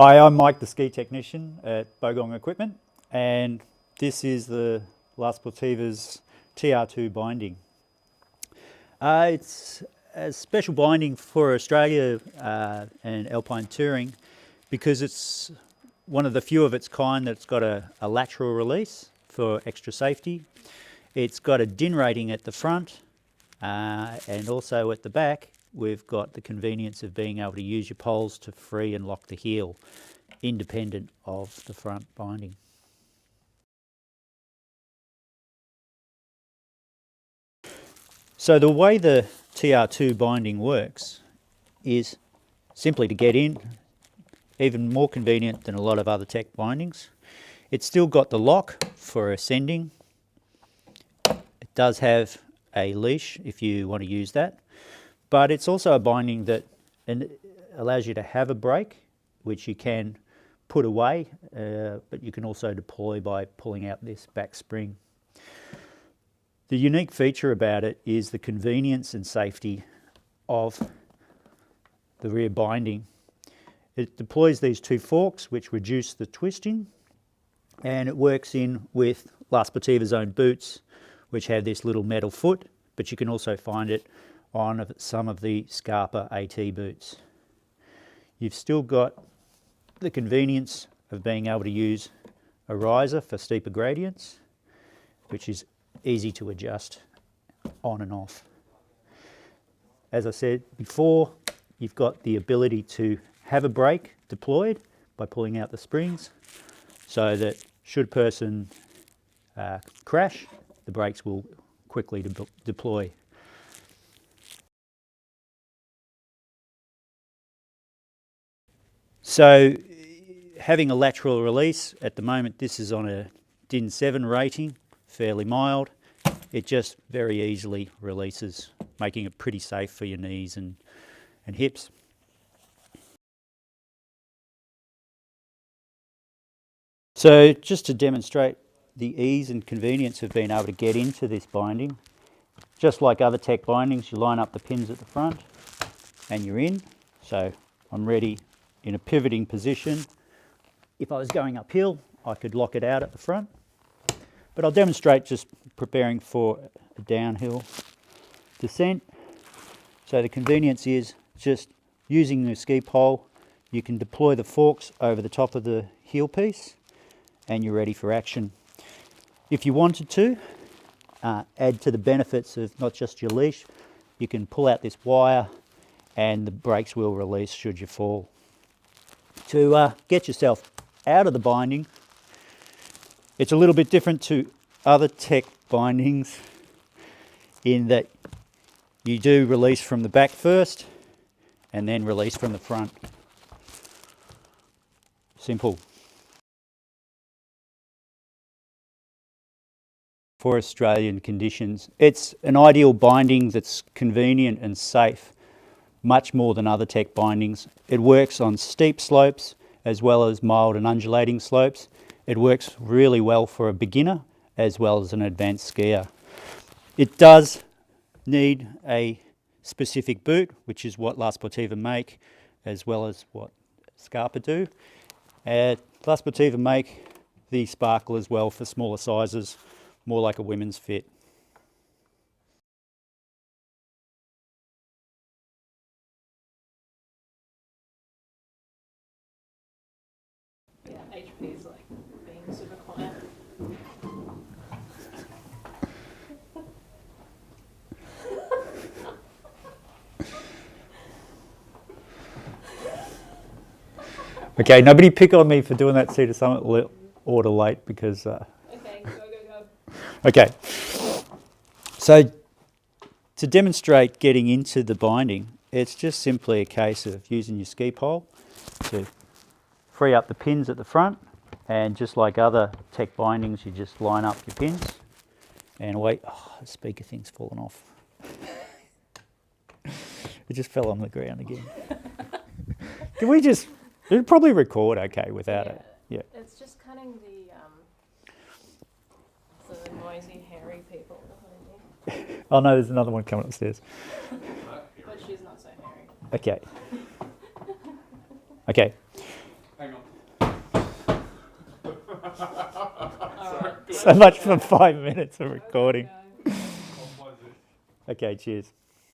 Hi, I'm Mike, the ski technician at Bogong Equipment, and this is the La Sportiva's TR2 binding. It's a special binding for Australia and alpine touring because it's one of the few of its kind that's got a lateral release for extra safety. It's got a DIN rating at the front and also at the back. We've got the convenience of being able to use your poles to free and lock the heel, independent of the front binding. So the way the TR2 binding works is simply to get in, even more convenient than a lot of other tech bindings. It's still got the lock for ascending. It does have a leash if you want to use that. But it's also a binding that allows you to have a brake, which you can put away, but you can also deploy by pulling out this back spring. The unique feature about it is the convenience and safety of the rear binding. It deploys these two forks, which reduce the twisting, and it works in with La Sportiva's own boots, which have this little metal foot, but you can also find it on some of the Scarpa AT boots. You've still got the convenience of being able to use a riser for steeper gradients, which is easy to adjust on and off. As I said before, you've got the ability to have a brake deployed by pulling out the springs, so that should a person crash, the brakes will quickly deploy. So having a lateral release, at the moment this is on a DIN 7 rating, fairly mild. It just very easily releases, making it pretty safe for your knees and hips. So just to demonstrate the ease and convenience of being able to get into this binding, just like other tech bindings, you line up the pins at the front and you're in. So I'm ready in a pivoting position. If I was going uphill, I could lock it out at the front, but I'll demonstrate just preparing for a downhill descent. So the convenience is just using the ski pole. You can deploy the forks over the top of the heel piece and you're ready for action. If you wanted to add to the benefits of not just your leash, you can pull out this wire and the brakes will release should you fall. To get yourself out of the binding, it's a little bit different to other tech bindings in that you do release from the back first and then release from the front. Simple. For Australian conditions, it's an ideal binding that's convenient and safe, much more than other tech bindings. It works on steep slopes as well as mild and undulating slopes. It works really well for a beginner as well as an advanced skier. It does need a specific boot, which is what La Sportiva make, as well as what Scarpa do. La Sportiva make the Sparkle as well for smaller sizes, more like a women's fit. Yeah, HP is like being super quiet. Okay, nobody pick on me for doing that Sea to Summit order late because... Okay, go. Okay, so to demonstrate getting into the binding, it's just simply a case of using your ski pole to free up the pins at the front, and just like other tech bindings, you just line up your pins and away. Oh, the speaker thing's fallen off. It just fell on the ground again. Can we just... It'd probably record okay without it. Yeah. It's just cutting the noisy, hairy people behind you. Oh no, there's another one coming upstairs. But she's not so hairy. Okay. Okay. Hang on. Alright. So much for 5 minutes of recording. Go. Okay, cheers.